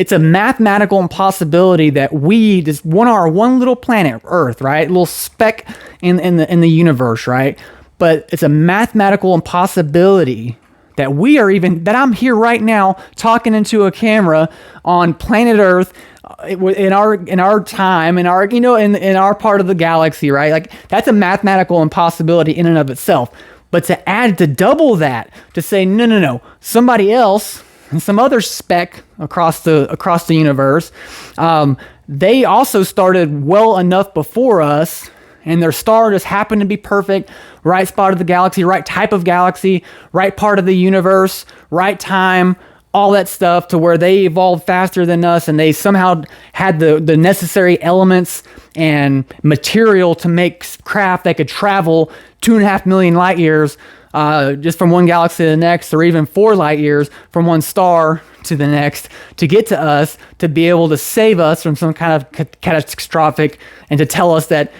it's a mathematical impossibility that we just our one little planet, Earth, right? A little speck in the universe, right? But it's a mathematical impossibility that I'm here right now talking into a camera on planet Earth in our time, in our part of the galaxy, right? Like, that's a mathematical impossibility in and of itself. But to double that, to say, no, somebody else and some other speck across the universe, they also started well enough before us, and their star just happened to be perfect, right spot of the galaxy, right type of galaxy, right part of the universe, right time, all that stuff, to where they evolved faster than us, and they somehow had the necessary elements and material to make craft that could travel 2.5 million light years just from one galaxy to the next, or even 4 light years from one star to the next, to get to us, to be able to save us from some kind of catastrophic, and to tell us that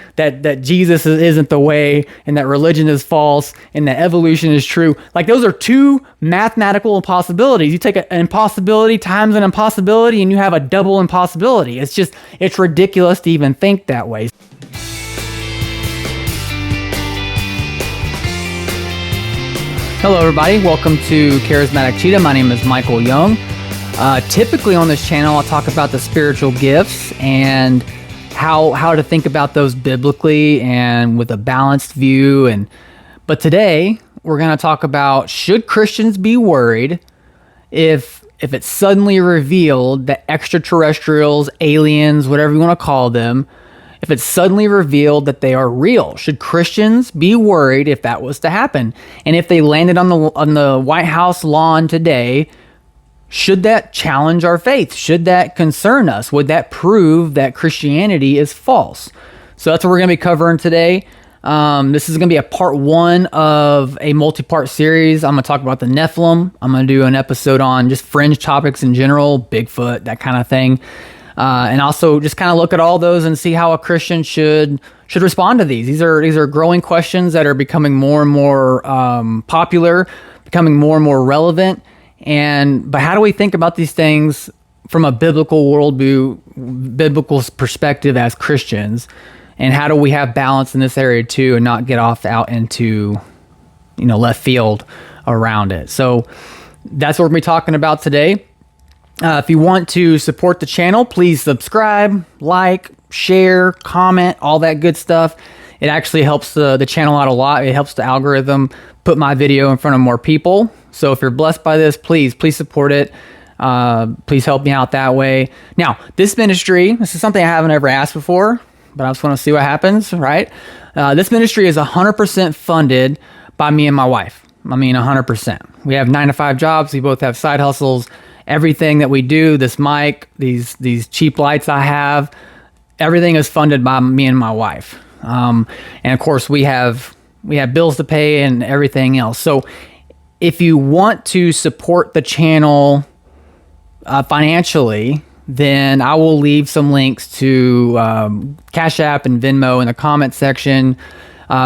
Jesus isn't the way, and that religion is false, and that evolution is true. Like, those are two mathematical impossibilities. You take an impossibility times an impossibility, and you have a double impossibility. It's ridiculous to even think that way. Hello, everybody. Welcome to Charismatic Cheetah. My name is Michael Young. Typically on this channel, I'll talk about the spiritual gifts and how to think about those biblically and with a balanced view. But today, we're going to talk about, should Christians be worried if it's suddenly revealed that extraterrestrials, aliens, whatever you want to call them, if it's suddenly revealed that they are real? Should Christians be worried if that was to happen? And if they landed on the White House lawn today, should that challenge our faith? Should that concern us? Would that prove that Christianity is false? So that's what we're going to be covering today. This is going to be a part 1 of a multi-part series. I'm going to talk about the Nephilim. I'm going to do an episode on just fringe topics in general, Bigfoot, that kind of thing. And also just kind of look at all those and see how a Christian should respond to these. These are growing questions that are becoming more and more popular, becoming more and more relevant. But how do we think about these things from a biblical worldview, biblical perspective as Christians? And how do we have balance in this area too, and not get off out into left field around it? So that's what we're going to be talking about today. If you want to support the channel, please subscribe, like, share, comment, all that good stuff. It actually helps the channel out a lot. It helps the algorithm put my video in front of more people. So if you're blessed by this, please support it. Please help me out that way. Now, this is something I haven't ever asked before, but I just want to see what happens, right? This ministry is 100% funded by me and my wife. I mean, 100%. We have 9-to-5 jobs. We both have side hustles. Everything that we do, this mic, these cheap lights I have, everything is funded by me and my wife. And of course, we have bills to pay and everything else. So if you want to support the channel financially, then I will leave some links to CashApp and Venmo in the comment section.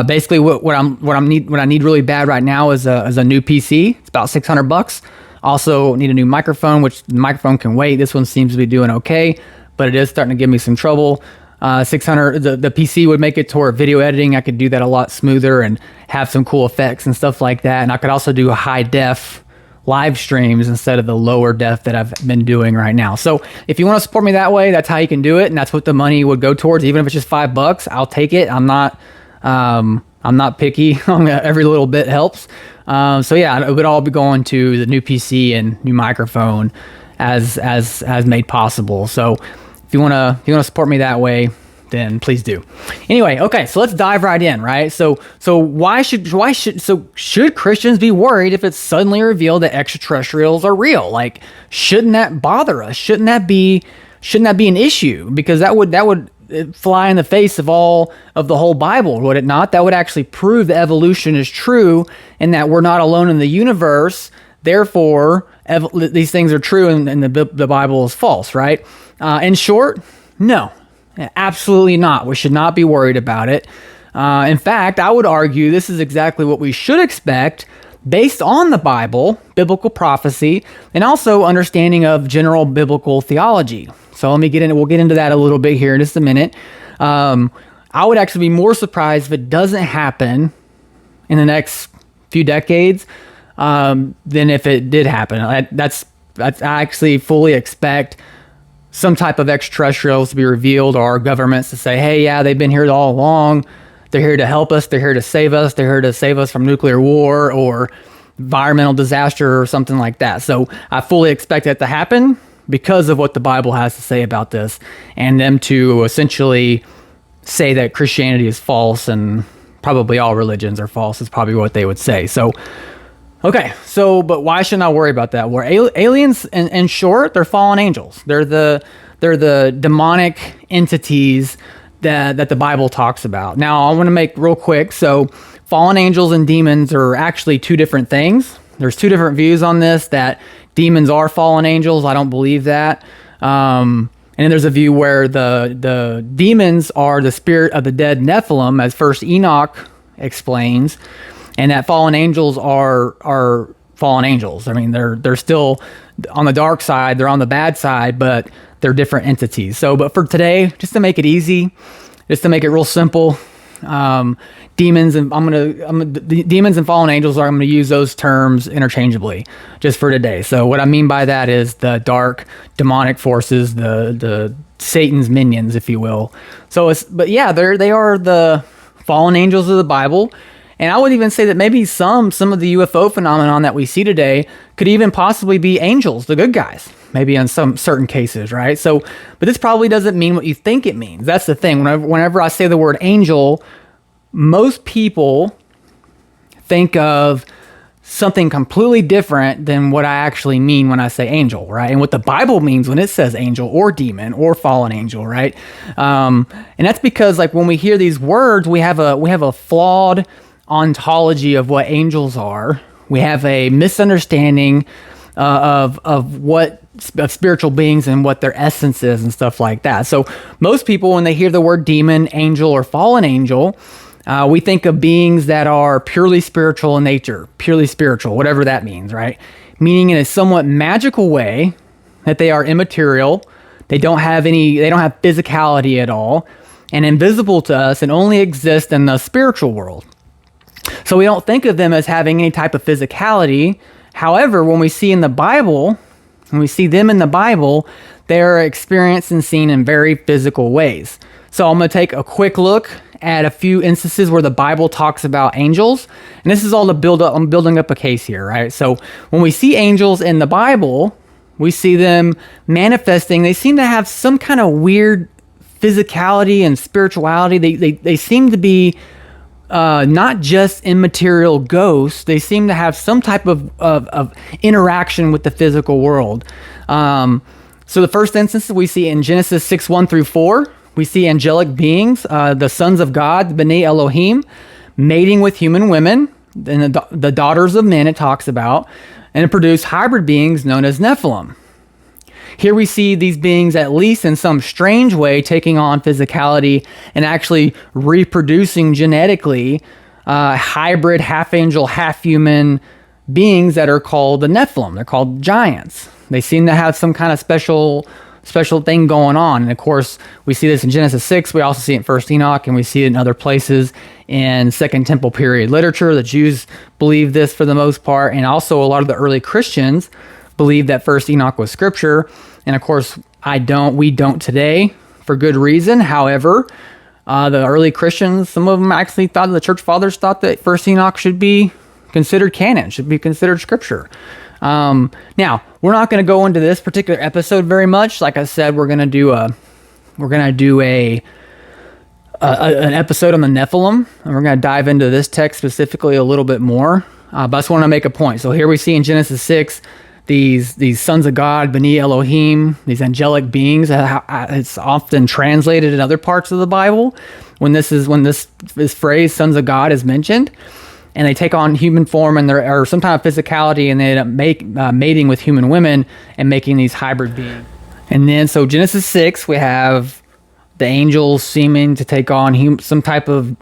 Basically, what I need really bad right now is a new PC. It's about $600. Also need a new microphone, which the microphone can wait. This one seems to be doing okay, but it is starting to give me some trouble. $600, the PC would make it to where video editing, I could do that a lot smoother and have some cool effects and stuff like that. And I could also do high def live streams instead of the lower def that I've been doing right now. So if you want to support me that way, that's how you can do it. And that's what the money would go towards. Even if it's just $5, I'll take it. I'm not picky. Every little bit helps. So yeah, it would all be going to the new PC and new microphone as made possible. So if you want to support me that way, then please do. Anyway, okay, so let's dive right in, right? So should Christians be worried if it's suddenly revealed that extraterrestrials are real? Like, shouldn't that bother us? Shouldn't that be an issue? Because that would fly in the face of the whole Bible, would it not? That would actually prove that evolution is true and that we're not alone in the universe. Therefore, these things are true and the Bible is false, right? In short, no, absolutely not. We should not be worried about it. In fact, I would argue this is exactly what we should expect based on the Bible, biblical prophecy, and also understanding of general biblical theology. So we'll get into that a little bit here in just a minute. I would actually be more surprised if it doesn't happen in the next few decades than if it did happen. I actually fully expect some type of extraterrestrials to be revealed, or governments to say, hey, yeah, they've been here all along. They're here to help us. They're here to save us. They're here to save us from nuclear war or environmental disaster or something like that. So I fully expect that to happen because of what the Bible has to say about this, and them to essentially say that Christianity is false and probably all religions are false is probably what they would say. So, okay, but why shouldn't I worry about that? Well, aliens, in short, they're fallen angels. They're the demonic entities that the Bible talks about. Now, I want to make real quick. So, fallen angels and demons are actually two different things. There's two different views on this, that demons are fallen angels. I don't believe that. And then there's a view where the demons are the spirit of the dead Nephilim, as First Enoch explains, and that fallen angels are fallen angels. I mean, they're still on the dark side, they're on the bad side, but they're different entities. So, but for today, just to make it easy, just to make it real simple, demons and demons and fallen angels I'm gonna use those terms interchangeably just for today. So what I mean by that is the dark demonic forces, the Satan's minions, if you will. So they are the fallen angels of the Bible. And I would even say that maybe some of the UFO phenomenon that we see today could even possibly be angels, the good guys, maybe in some certain cases, right? So, but this probably doesn't mean what you think it means. That's the thing. Whenever I say the word angel, most people think of something completely different than what I actually mean when I say angel, right? And what the Bible means when it says angel or demon or fallen angel, right? And that's because, like, when we hear these words, we have a flawed ontology of what angels are. We have a misunderstanding of spiritual beings and what their essence is and stuff like that. So most people, when they hear the word demon, angel, or fallen angel, we think of beings that are purely spiritual in nature, purely spiritual, whatever that means, right? Meaning in a somewhat magical way that they are immaterial, they don't have physicality at all, and invisible to us, and only exist in the spiritual world. So we don't think of them as having any type of physicality. However, when we see them in the Bible, they're experienced and seen in very physical ways. So I'm going to take a quick look at a few instances where the Bible talks about angels. And this is all to build up, I'm building up a case here, right? So when we see angels in the Bible, we see them manifesting. They seem to have some kind of weird physicality and spirituality. They seem to be not just immaterial ghosts. They seem to have some type of interaction with the physical world. So the first instance we see in Genesis 6:1-4, we see angelic beings, the sons of God, B'nai Elohim, mating with human women, and the daughters of men it talks about, and it produced hybrid beings known as Nephilim. Here we see these beings, at least in some strange way, taking on physicality and actually reproducing genetically hybrid, half-angel, half-human beings that are called the Nephilim. They're called giants. They seem to have some kind of special thing going on. And of course, we see this in Genesis 6. We also see it in First Enoch, and we see it in other places in Second Temple period literature. The Jews believe this for the most part, and also a lot of the early Christians believe that First Enoch was scripture. And of course, we don't today, for good reason. However, the early Christians, some of them actually thought, the church fathers thought, that First Enoch should be considered canon, should be considered scripture. Now, we're not going to go into this particular episode very much. Like I said, we're going to do an episode on the Nephilim, and we're going to dive into this text specifically a little bit more. But I just want to make a point. So here we see in Genesis 6, these sons of God, B'nai Elohim, these angelic beings. It's often translated in other parts of the Bible when this phrase "sons of God" is mentioned, and they take on human form and or some kind of physicality, and they end up mating with human women and making these hybrid beings. And then, so Genesis 6, we have the angels seeming to take on some type of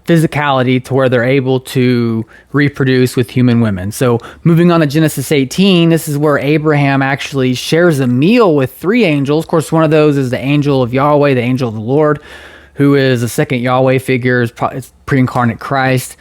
physicality to where they're able to reproduce with human women. So moving on to Genesis 18, this is where Abraham actually shares a meal with three angels. Of course, one of those is the angel of Yahweh, the angel of the Lord, who is a second Yahweh figure. It's pre-incarnate Christ,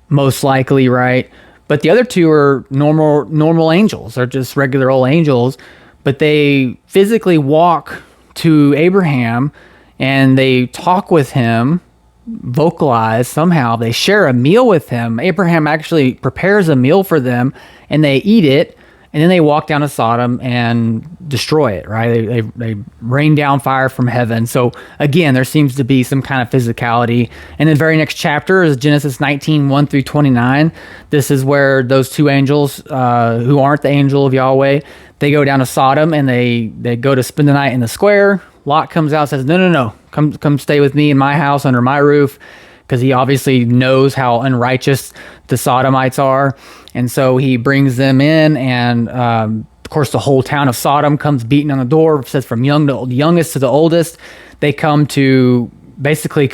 most likely, right? But the other two are normal angels. They're just regular old angels, but they physically walk to Abraham and they talk with him, vocalize somehow. They share a meal with him. Abraham actually prepares a meal for them, and they eat it, and then they walk down to Sodom and destroy it, right? They rain down fire from heaven. So again, there seems to be some kind of physicality. And the very next chapter is Genesis 19, 1 through 29. This is where those two angels, who aren't the angel of Yahweh, they go down to Sodom, and they go to spend the night in the square. Lot comes out and says, no, come stay with me in my house under my roof, because he obviously knows how unrighteous the Sodomites are. And so he brings them in, and of course the whole town of Sodom comes beating on the door. It says from youngest to the oldest, they come to basically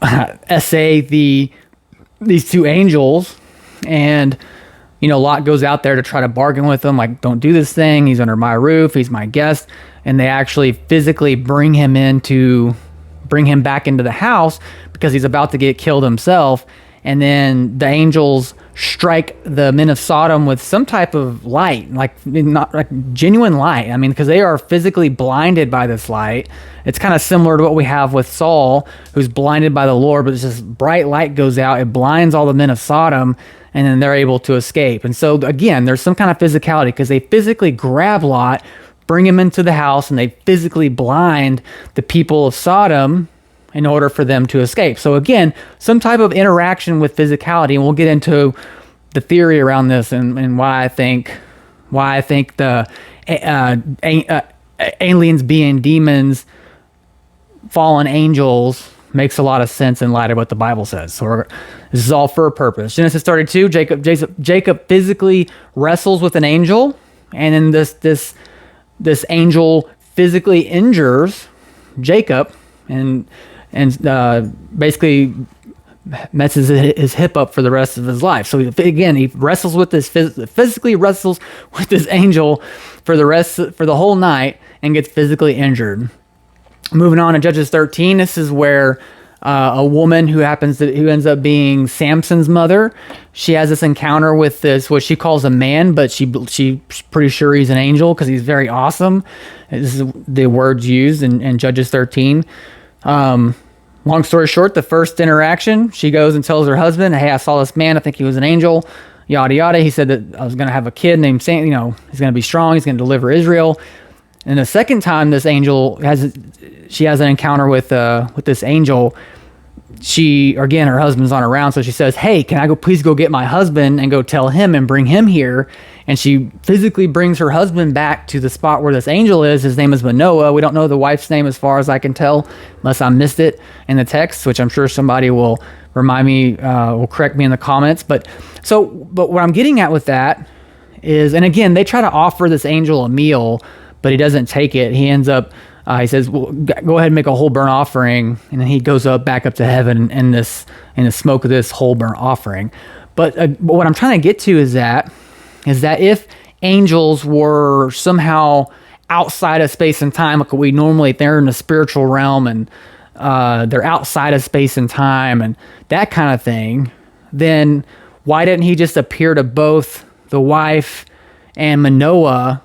essay these two angels. And Lot goes out there to try to bargain with them, like, don't do this thing. He's under my roof. He's my guest. And they actually physically bring him back into the house because he's about to get killed himself. And then the angels strike the men of Sodom with some type of light, not like genuine light. I mean, because they are physically blinded by this light. It's kind of similar to what we have with Saul, who's blinded by the Lord, but it's this bright light goes out. It blinds all the men of Sodom, and then they're able to escape. And so again, there's some kind of physicality because they physically grab Lot, bring him into the house, and they physically blind the people of Sodom in order for them to escape. So again, some type of interaction with physicality, and we'll get into the theory around this and why I think the aliens being demons, fallen angels, makes a lot of sense in light of what the Bible says. So this is all for a purpose. Genesis 32, Jacob physically wrestles with an angel, and then this angel physically injures Jacob and basically messes his hip up for the rest of his life. So again, he wrestles with this physically wrestles with this angel for the whole night and gets physically injured. Moving on to Judges 13, this is where a woman who ends up being Samson's mother, she has this encounter with this, what she calls a man, but she's pretty sure he's an angel because he's very awesome. This is the words used in Judges 13. Long story short, the first interaction, she goes and tells her husband, hey, I saw this man, I think he was an angel, yada, yada. He said that I was going to have a kid named Sam, he's going to be strong, he's going to deliver Israel. And the second time this angel has an encounter with this angel, her husband's not around, so she says, hey, can I please go get my husband and go tell him and bring him here? And she physically brings her husband back to the spot where this angel is. His name is Manoah. We don't know the wife's name as far as I can tell, unless I missed it in the text, which I'm sure somebody will remind me, will correct me in the comments. But what I'm getting at with that is, and again, they try to offer this angel a meal, but he doesn't take it. He ends up, he says, well, go ahead and make a whole burnt offering. And then he goes back up to heaven in the smoke of this whole burnt offering. But what I'm trying to get to is that if angels were somehow outside of space and time, like we normally, they're in the spiritual realm and they're outside of space and time and that kind of thing, then why didn't he just appear to both the wife and Manoah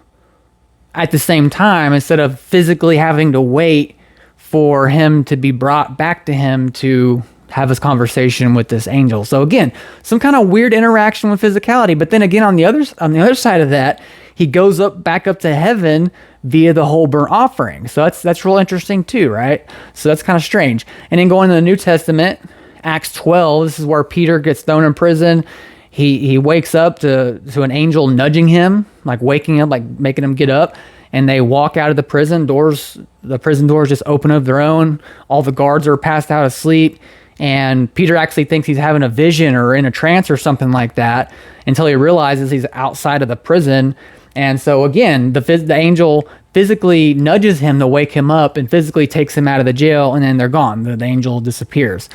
at the same time instead of physically having to wait for him to be brought back to him to have this conversation with this angel? So again, some kind of weird interaction with physicality. But then again, on the other side of that, he goes back up to heaven via the whole burnt offering. So that's real interesting too, right? So that's kind of strange. And then going to the New Testament, Acts 12, this is where Peter gets thrown in prison. He wakes up to an angel nudging him, like waking up, like making him get up, and they walk out of the prison doors. The prison doors just open of their own. All the guards are passed out asleep, and Peter actually thinks he's having a vision or in a trance or something like that until he realizes he's outside of the prison, And so again, the angel physically nudges him to wake him up and physically takes him out of the jail, and then they're gone. The angel disappears.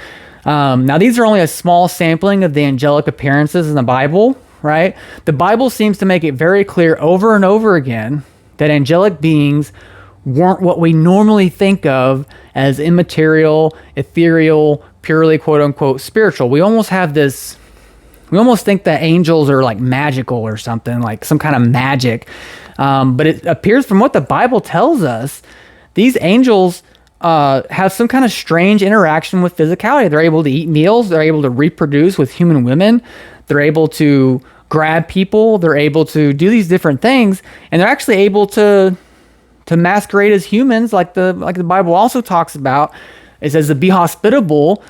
Now, these are only a small sampling of the angelic appearances in the Bible, right? The Bible seems to make it very clear over and over again that angelic beings weren't what we normally think of as immaterial, ethereal, purely quote-unquote spiritual. We almost think that angels are like magical or something, like some kind of magic. But it appears from what the Bible tells us, these angels have some kind of strange interaction with physicality. They're able to eat meals. They're able to reproduce with human women. They're able to grab people. They're able to do these different things. And they're actually able to masquerade as humans, like the Bible also talks about. It says to be hospitable,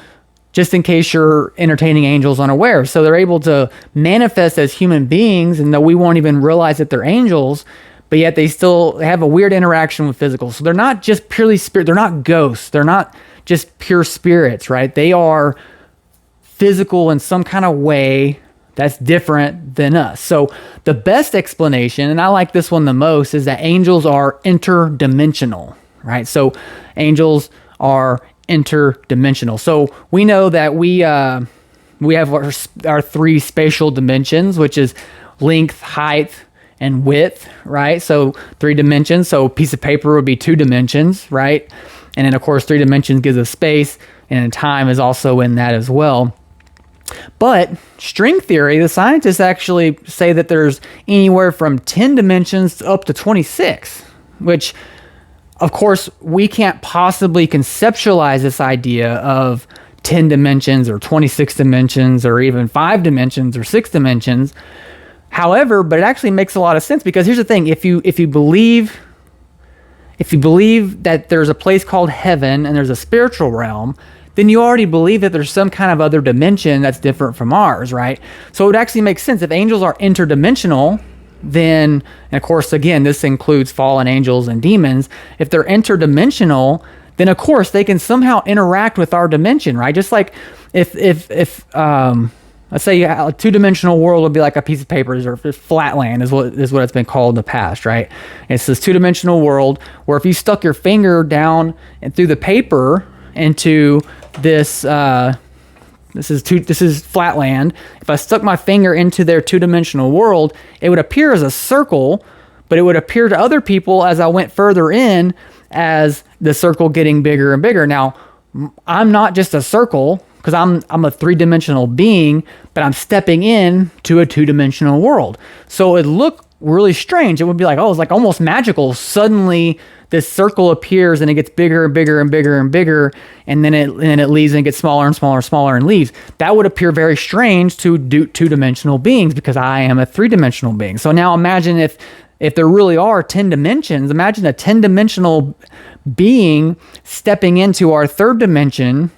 just in case you're entertaining angels unaware. So they're able to manifest as human beings, and that we won't even realize that they're angels, but yet they still have a weird interaction with physical. So they're not just purely spirit. They're not ghosts. They're not just pure spirits, right? They are physical in some kind of way that's different than us. So the best explanation, and I like this one the most, is that angels are interdimensional, right? So angels are interdimensional. So we know that we have our three spatial dimensions, which is length, height, and width, right? So 3 dimensions. So a piece of paper would be 2 dimensions, right? And then of course 3 dimensions gives us space, and time is also in that as well. But string theory, the scientists actually say that there's anywhere from 10 dimensions up to 26, which of course we can't possibly conceptualize this idea of 10 dimensions or 26 dimensions or even 5 dimensions or 6 dimensions. However, but it actually makes a lot of sense, because here's the thing: if you believe that there's a place called heaven and there's a spiritual realm, then you already believe that there's some kind of other dimension that's different from ours, right? So it would actually make sense if angels are interdimensional, then, and of course, again, this includes fallen angels and demons. If they're interdimensional, then of course they can somehow interact with our dimension, right? Just like if let's say a 2-dimensional world would be like a piece of paper, or flat land is what it's been called in the past, right? It's this 2-dimensional world where if you stuck your finger down and through the paper into this is flat land. If I stuck my finger into their 2-dimensional world, it would appear as a circle, but it would appear to other people as I went further in as the circle getting bigger and bigger. Now, I'm not just a circle, because I'm a 3-dimensional being, but I'm stepping in to a 2-dimensional world. So it looked really strange. It would be like, oh, it's like almost magical. Suddenly this circle appears and it gets bigger and bigger and bigger and bigger, and then it leaves and gets smaller and smaller and smaller and leaves. That would appear very strange to 2-dimensional beings, because I am a 3-dimensional being. So now imagine if there really are 10 dimensions, imagine a 10-dimensional being stepping into our 3rd dimension,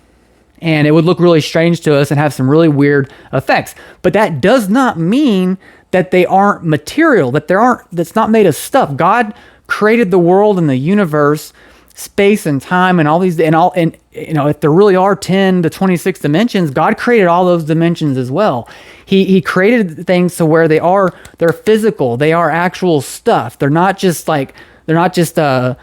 and it would look really strange to us and have some really weird effects. But that does not mean that they aren't material, that's not made of stuff. God created the world and the universe, space and time, and all these, and if there really are 10 to 26 dimensions, God created all those dimensions as well. He created things to where they're physical, they are actual stuff. They're not just a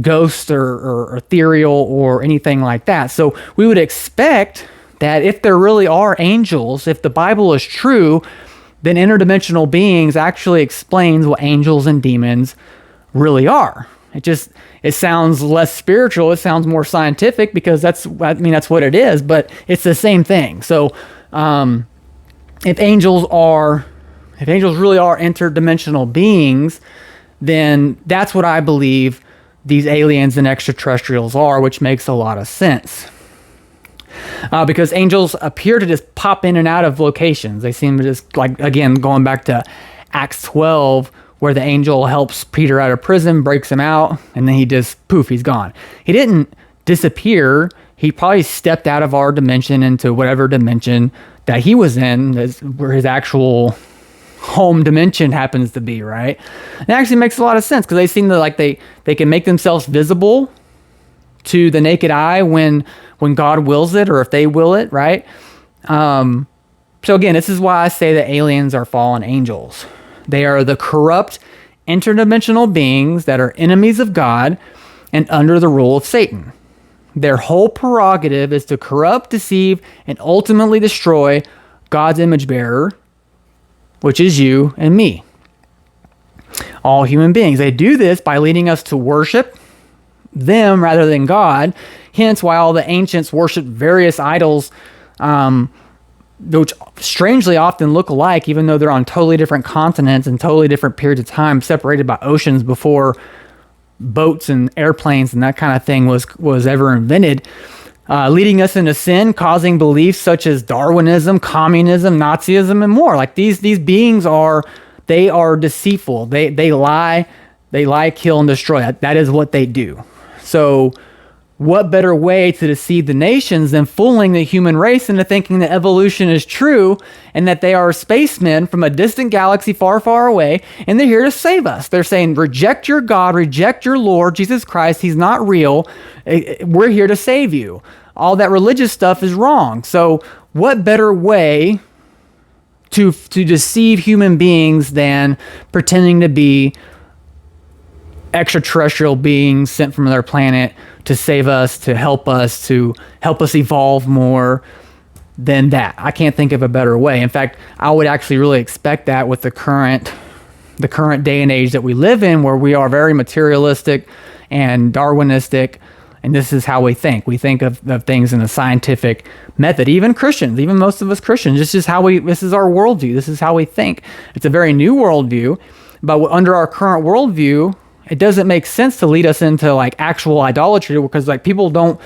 ghost or ethereal or anything like that. So we would expect that if there really are angels, if the Bible is true, then interdimensional beings actually explains what angels and demons really are. It sounds less spiritual. It sounds more scientific, because that's what it is, but it's the same thing. So if angels really are interdimensional beings, then that's what I believe these aliens and extraterrestrials are, which makes a lot of sense. Because angels appear to just pop in and out of locations. They seem to just, like, again, going back to Acts 12, where the angel helps Peter out of prison, breaks him out, and then he just, poof, he's gone. He didn't disappear. He probably stepped out of our dimension into whatever dimension that he was in, where his actual home dimension happens to be, right? It actually makes a lot of sense, because they seem to, like, they can make themselves visible to the naked eye when God wills it, or if they will it, right? So again, this is why I say that aliens are fallen angels. They are the corrupt interdimensional beings that are enemies of God and under the rule of Satan. Their whole prerogative is to corrupt, deceive, and ultimately destroy God's image bearer, which is you and me. All human beings. They do this by leading us to worship them rather than God. Hence why all the ancients worshiped various idols, which strangely often look alike, even though they're on totally different continents and totally different periods of time, separated by oceans before boats and airplanes and that kind of thing was ever invented, leading us into sin, causing beliefs such as Darwinism, communism, Nazism, and more. Like these beings are deceitful. They lie, kill, and destroy. That is what they do. So what better way to deceive the nations than fooling the human race into thinking that evolution is true and that they are spacemen from a distant galaxy far, far away, and they're here to save us. They're saying, reject your God, reject your Lord, Jesus Christ. He's not real. We're here to save you. All that religious stuff is wrong. So what better way to deceive human beings than pretending to be extraterrestrial beings sent from another planet to save us, to help us evolve more than that? I can't think of a better way. In fact, I would actually really expect that with the current day and age that we live in, where we are very materialistic and Darwinistic, and this is how we think. We think of things in a scientific method. Even Christians, even most of us Christians, this is our worldview. This is how we think. It's a very new worldview, but under our current worldview, it doesn't make sense to lead us into like actual idolatry, because like people don't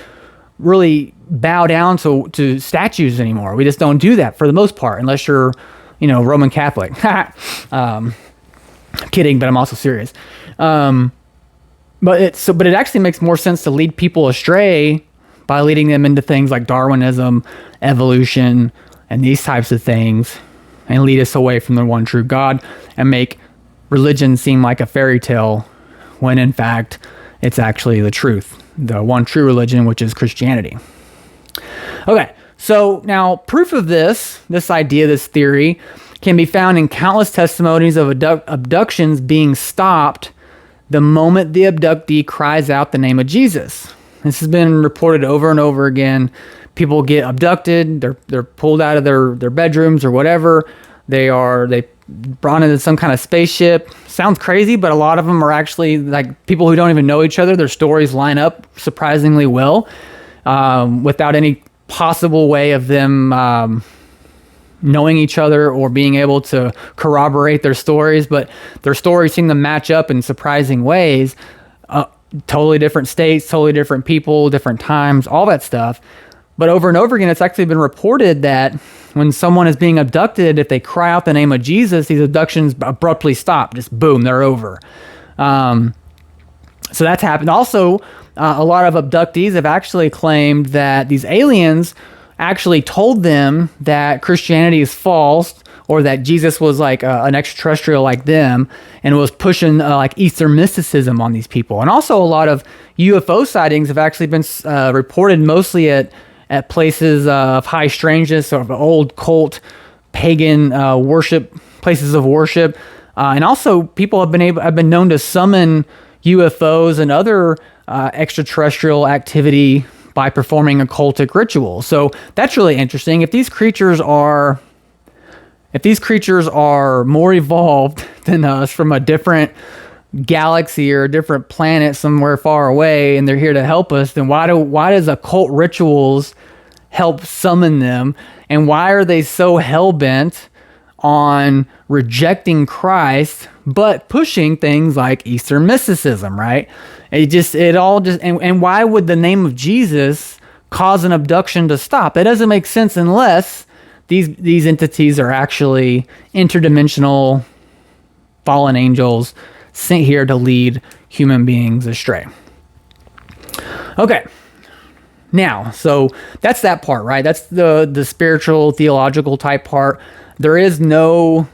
really bow down to statues anymore. We just don't do that for the most part, unless you're, Roman Catholic. Kidding, but I'm also serious. But it actually makes more sense to lead people astray by leading them into things like Darwinism, evolution, and these types of things, and lead us away from the one true God and make religion seem like a fairy tale, when in fact it's actually the truth, the one true religion, which is Christianity. Okay, so now proof of this idea, this theory, can be found in countless testimonies of abductions being stopped the moment the abductee cries out the name of Jesus. This has been reported over and over again. People get abducted, they're pulled out of their bedrooms or whatever. They brought into some kind of spaceship. Sounds crazy, but a lot of them are actually like people who don't even know each other. Their stories line up surprisingly well, without any possible way of them knowing each other or being able to corroborate their stories. But their stories seem to match up in surprising ways. Totally different states, totally different people, different times, all that stuff. But over and over again, it's actually been reported that when someone is being abducted, if they cry out the name of Jesus, these abductions abruptly stop. Just boom, they're over. So that's happened. Also, a lot of abductees have actually claimed that these aliens actually told them that Christianity is false, or that Jesus was like an extraterrestrial like them, and was pushing like Eastern mysticism on these people. And also a lot of UFO sightings have actually been reported mostly at places of high strangeness, or old cult, pagan places of worship. And also people have been known to summon UFOs and other extraterrestrial activity by performing occultic rituals. So that's really interesting. If these creatures are more evolved than us, from a different galaxy or a different planet somewhere far away, and they're here to help us, then why does occult rituals help summon them? And why are they so hell-bent on rejecting Christ but pushing things like Eastern mysticism, right? And why would the name of Jesus cause an abduction to stop? That doesn't make sense unless these entities are actually interdimensional fallen angels sent here to lead human beings astray. Okay. Now, so that's that part, right? That's the spiritual, theological type part. There's no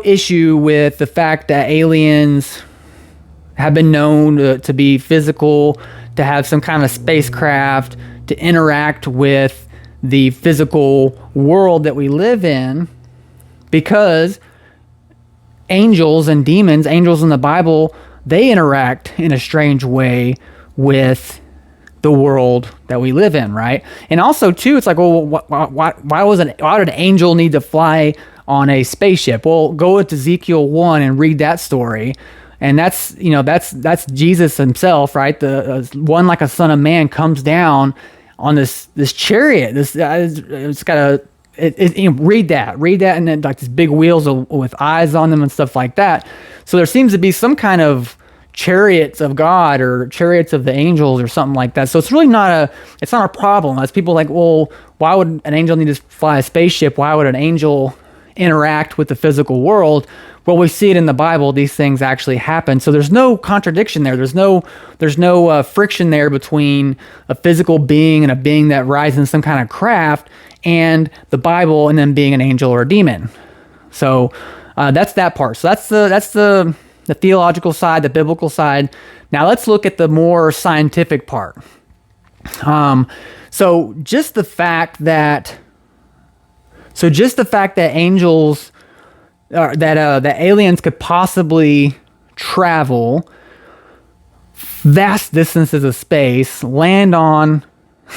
issue with the fact that aliens have been known to be physical, to have some kind of spacecraft, to interact with the physical world that we live in, because angels and demons, angels in the Bible, they interact in a strange way with the world that we live in, right? And also, too, it's like, well, why did an angel need to fly on a spaceship? Well, go with Ezekiel 1 and read that story. And that's Jesus himself, right? The one like a son of man comes down on this chariot. It's got read that, and then like these big wheels with eyes on them and stuff like that. So there seems to be some kind of chariots of God or chariots of the angels or something like that. So it's really not a problem. As people like, well, why would an angel need to fly a spaceship? Why would an angel interact with the physical world? Well, we see it in the Bible. These things actually happen. So there's no contradiction there. There's no friction there between a physical being and a being that rides in some kind of craft and the Bible and then being an angel or a demon. So that's that part. So that's the theological side, the biblical side. Now let's look at the more scientific part. So just the fact that angels, that aliens could possibly travel vast distances of space, land on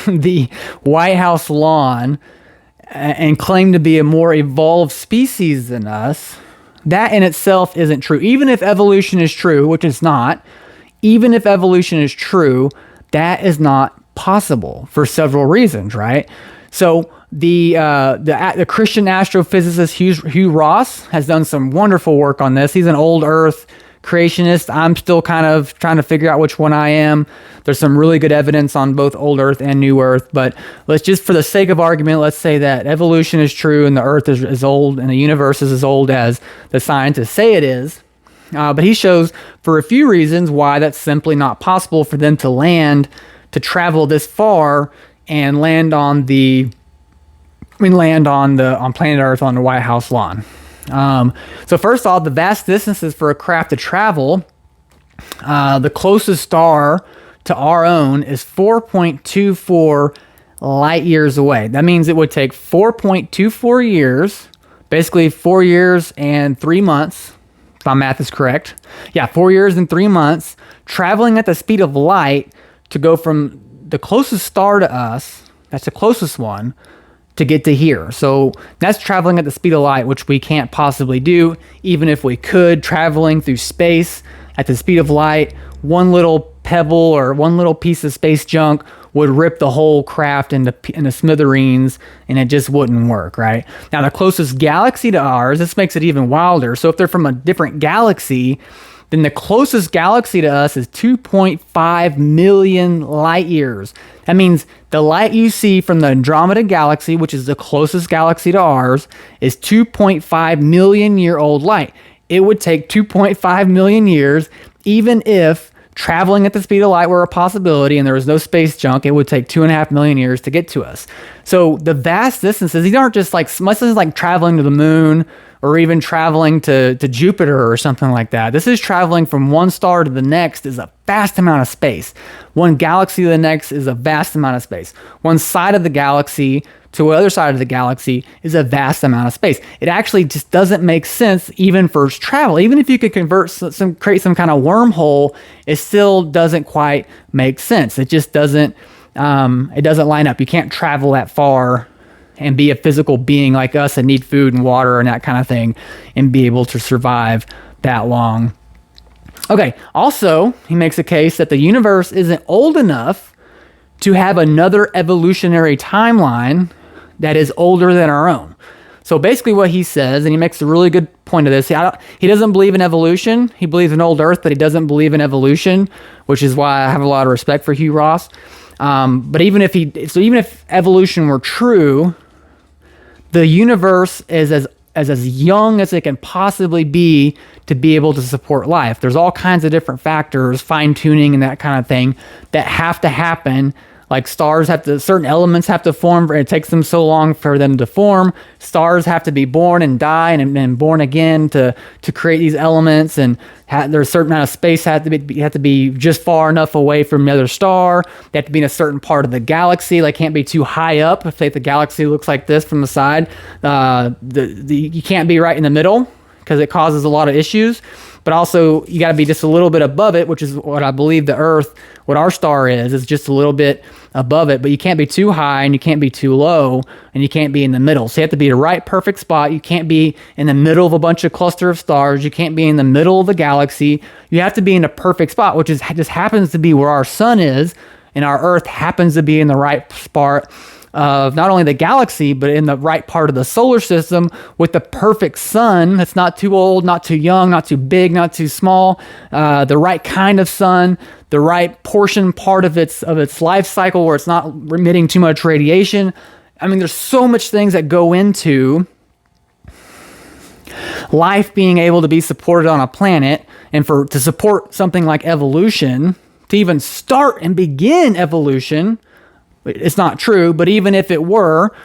the White House lawn, and claim to be a more evolved species than us, that in itself isn't true. Even if evolution is true, which it's not, even if evolution is true, that is not possible for several reasons, right? So the Christian astrophysicist Hugh Ross has done some wonderful work on this. He's an old Earth creationist. I'm still kind of trying to figure out which one I am. There's some really good evidence on both old Earth and new Earth, but let's just, for the sake of argument, let's say that evolution is true and the Earth is as old and the universe is as old as the scientists say it is. But he shows for a few reasons why that's simply not possible for them to travel this far and land on planet Earth on the White House lawn. So first off, the vast distances for a craft to travel, the closest star to our own is 4.24 light years away. That means it would take 4.24 years, basically 4 years and 3 months, if my math is correct. Yeah, 4 years and 3 months, traveling at the speed of light to go from the closest star to us, that's the closest one, to get to here. So that's traveling at the speed of light, which we can't possibly do. Even if we could, traveling through space at the speed of light, one little pebble or one little piece of space junk would rip the whole craft into smithereens, and it just wouldn't work, right? Now, the closest galaxy to ours, this makes it even wilder. So if they're from a different galaxy, then the closest galaxy to us is 2.5 million light years. That means the light you see from the Andromeda galaxy, which is the closest galaxy to ours, is 2.5 million year old light. It would take 2.5 million years, even if traveling at the speed of light were a possibility and there was no space junk, it would take 2.5 million years to get to us. So the vast distances, these aren't just like, much as like traveling to the moon or even traveling to Jupiter or something like that. This is traveling from one star to the next is a vast amount of space. One galaxy to the next is a vast amount of space. One side of the galaxy to the other side of the galaxy is a vast amount of space. It actually just doesn't make sense even for travel. Even if you could create some kind of wormhole, it still doesn't quite make sense. It just doesn't line up. You can't travel that far and be a physical being like us and need food and water and that kind of thing and be able to survive that long. Okay, also, he makes a case that the universe isn't old enough to have another evolutionary timeline that is older than our own. So basically what he says, and he makes a really good point of this, he doesn't believe in evolution. He believes in old Earth, but he doesn't believe in evolution, which is why I have a lot of respect for Hugh Ross. But even if evolution were true, the universe is as young as it can possibly be to be able to support life. There's all kinds of different factors, fine-tuning and that kind of thing, that have to happen Like stars certain elements have to form, it takes them so long for them to form. Stars have to be born and die and born again to create these elements, and there's a certain amount of space have to be just far enough away from the other star. They have to be in a certain part of the galaxy. They can't be too high up. If the galaxy looks like this from the side, you can't be right in the middle because it causes a lot of issues. But also, you got to be just a little bit above it, which is what I believe the Earth, what our star is just a little bit above it. But you can't be too high and you can't be too low and you can't be in the middle. So you have to be the right perfect spot. You can't be in the middle of a bunch of cluster of stars. You can't be in the middle of the galaxy. You have to be in a perfect spot, which just happens to be where our sun is, and our Earth happens to be in the right spot of not only the galaxy, but in the right part of the solar system with the perfect sun that's not too old, not too young, not too big, not too small, the right kind of sun, the right part of its life cycle where it's not emitting too much radiation. I mean, there's so much things that go into life being able to be supported on a planet, and to support something like evolution, to even start and begin evolution. It's not true, but even if it were,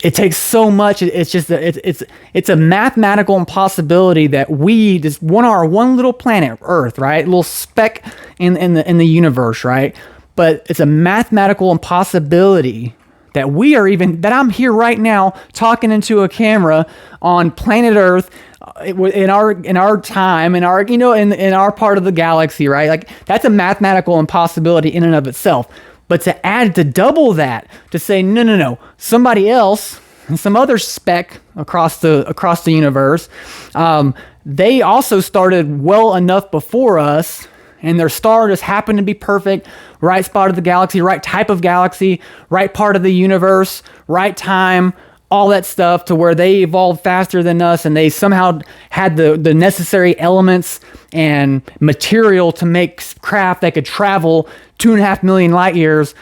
it takes so much. It's a mathematical impossibility that we just our one little planet, Earth, right, a little speck in the universe, right? But it's a mathematical impossibility that I'm here right now talking into a camera on planet Earth in our time, in our part of the galaxy, right? Like, that's a mathematical impossibility in and of itself. But to double that, to say, no, somebody else and some other speck across the universe, they also started well enough before us, and their star just happened to be perfect, right spot of the galaxy, right type of galaxy, right part of the universe, right time, all that stuff, to where they evolved faster than us, and they somehow had the necessary elements and material to make craft that could travel 2.5 million light years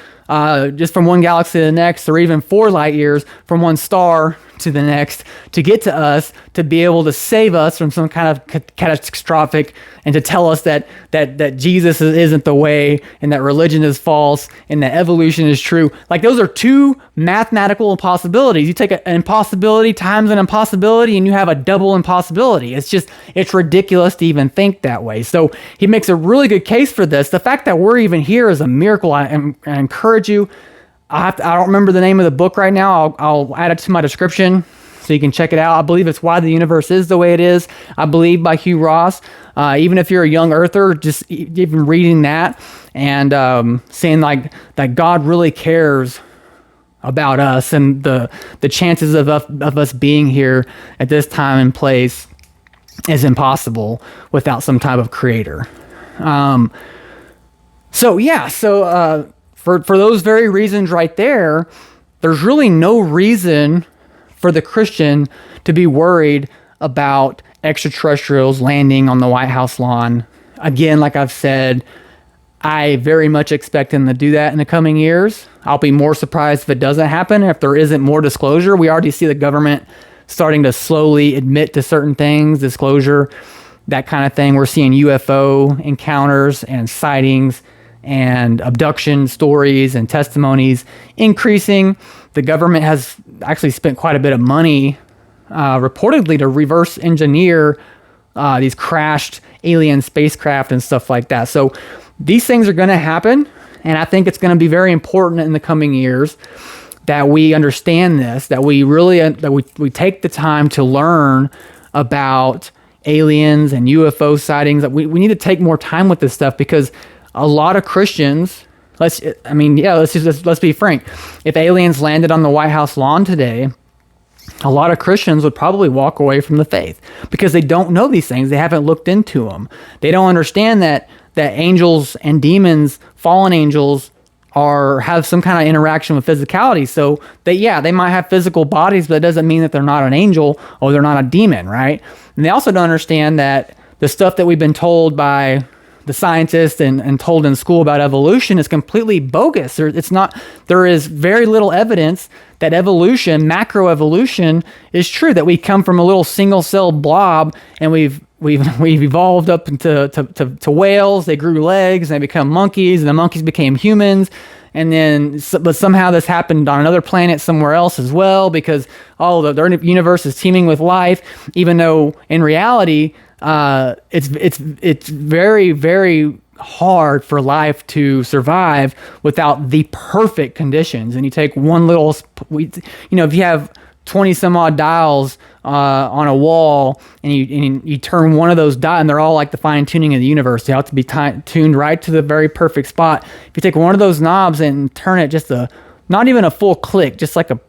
just from one galaxy to the next, or even 4 light years from one star to the next, to get to us, to be able to save us from some kind of catastrophic, and to tell us that Jesus isn't the way, and that religion is false, and that evolution is true. Like, those are two mathematical impossibilities. You take an impossibility times an impossibility, and you have a double impossibility. It's ridiculous to even think that way. So he makes a really good case for this. The fact that we're even here is a miracle. I encourage you. I don't remember the name of the book right now. I'll add it to my description so you can check it out. I believe it's Why the Universe Is the Way It Is, I believe, by Hugh Ross. Even if you're a young earther, just even reading that and saying like that God really cares about us, and the chances of us being here at this time and place is impossible without some type of creator. For those very reasons right there, there's really no reason for the Christian to be worried about extraterrestrials landing on the White House lawn. Again, like I've said, I very much expect them to do that in the coming years. I'll be more surprised if it doesn't happen, if there isn't more disclosure. We already see the government starting to slowly admit to certain things, disclosure, that kind of thing. We're seeing UFO encounters and sightings and abduction stories and testimonies increasing. The government has actually spent quite a bit of money, reportedly, to reverse engineer these crashed alien spacecraft and stuff like that. So these things are going to happen, and I think it's going to be very important in the coming years that we understand this, that we really we take the time to learn about aliens and UFO sightings. That we need to take more time with this stuff, because a lot of Christians, let's be frank. If aliens landed on the White House lawn today, a lot of Christians would probably walk away from the faith because they don't know these things. They haven't looked into them. They don't understand that angels and demons, fallen angels, have some kind of interaction with physicality. So they might have physical bodies, but it doesn't mean that they're not an angel or they're not a demon, right? And they also don't understand that the stuff that we've been told by the scientists and told in school about evolution is completely bogus. There is very little evidence that evolution, macroevolution, is true, that we come from a little single-celled blob and we've evolved up into whales. They grew legs and they become monkeys, and the monkeys became humans, and then but somehow this happened on another planet somewhere else as well, because their universe is teeming with life, even though in reality it's very, very hard for life to survive without the perfect conditions. And you take one little, if you have 20 some odd dials on a wall, and you turn one of those dials, and they're all like the fine tuning of the universe. They have to be tuned right to the very perfect spot. If you take one of those knobs and turn it just not even a full click, just like a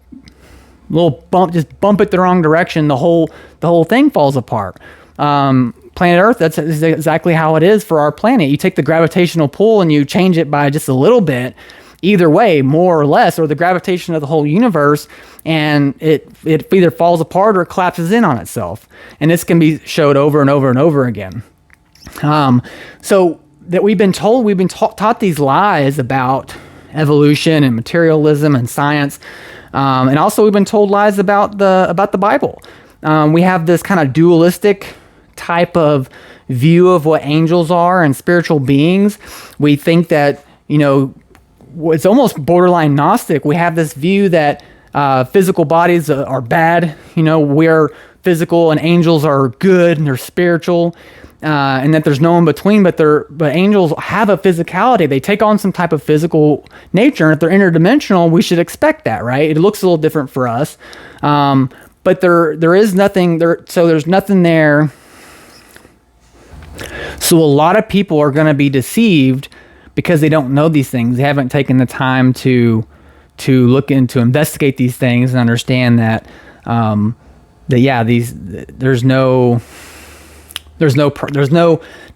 little bump, just bump it the wrong direction, the whole thing falls apart. Planet Earth, that's exactly how it is for our planet. You take the gravitational pull and you change it by just a little bit, either way, more or less, or the gravitation of the whole universe, and it either falls apart or collapses in on itself. And this can be showed over and over and over again. So that we've been taught these lies about evolution and materialism and science, and also we've been told lies about the Bible. We have this kind of dualistic type of view of what angels are and spiritual beings. We think that, it's almost borderline Gnostic. We have this view that physical bodies are bad, we're physical, and angels are good and they're spiritual, and that there's no in between, but angels have a physicality. They take on some type of physical nature, and if they're interdimensional, we should expect that, right? It looks a little different for us, but there is nothing there, so there's nothing there. So a lot of people are going to be deceived because they don't know these things. They haven't taken the time to look into, investigate these things and understand that there's no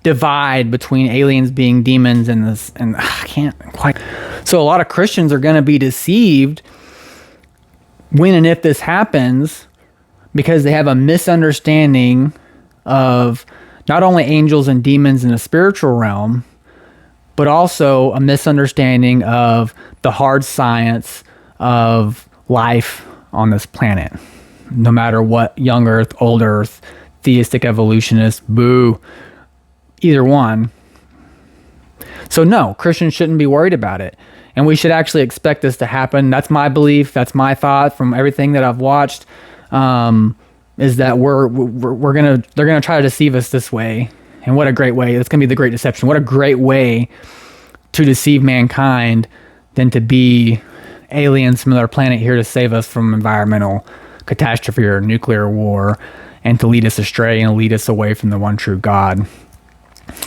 divide between aliens being demons and this, and I can't quite. So a lot of Christians are going to be deceived when and if this happens, because they have a misunderstanding of not only angels and demons in the spiritual realm, but also a misunderstanding of the hard science of life on this planet. No matter what, young earth, old earth, theistic evolutionists, boo, either one. So no, Christians shouldn't be worried about it. And we should actually expect this to happen. That's my belief. That's my thought from everything that I've watched. Is that they're gonna try to deceive us this way, and what a great way! It's gonna be the great deception. What a great way to deceive mankind than to be aliens from another planet here to save us from environmental catastrophe or nuclear war, and to lead us astray and lead us away from the one true God.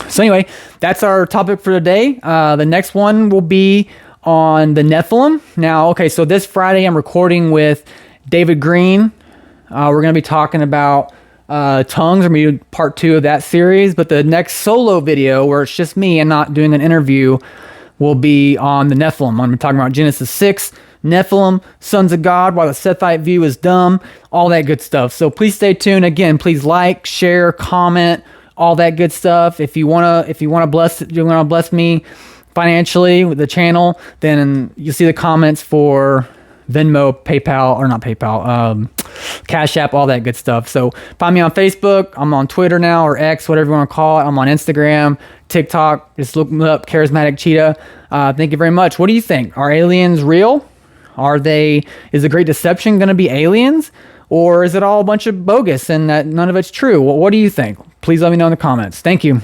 So anyway, that's our topic for today. The next one will be on the Nephilim. Now, okay, so this Friday I'm recording with David Green. We're going to be talking about tongues. We're going to be part 2 of that series. But the next solo video, where it's just me and not doing an interview, will be on the Nephilim. I'm going to be talking about Genesis 6, Nephilim, sons of God, why the Sethite view is dumb, all that good stuff. So please stay tuned. Again, please like, share, comment, all that good stuff. If you want to bless me financially with the channel, then you'll see the comments for Venmo, PayPal, or not PayPal, CashApp, all that good stuff. So find me on Facebook. I'm on Twitter now, or X, whatever you want to call it. I'm on Instagram, TikTok. Just look me up, Charismatic Cheetah. Thank you very much. What do you think? Are aliens real? Is the Great Deception going to be aliens? Or is it all a bunch of bogus and that none of it's true? What do you think? Please let me know in the comments. Thank you.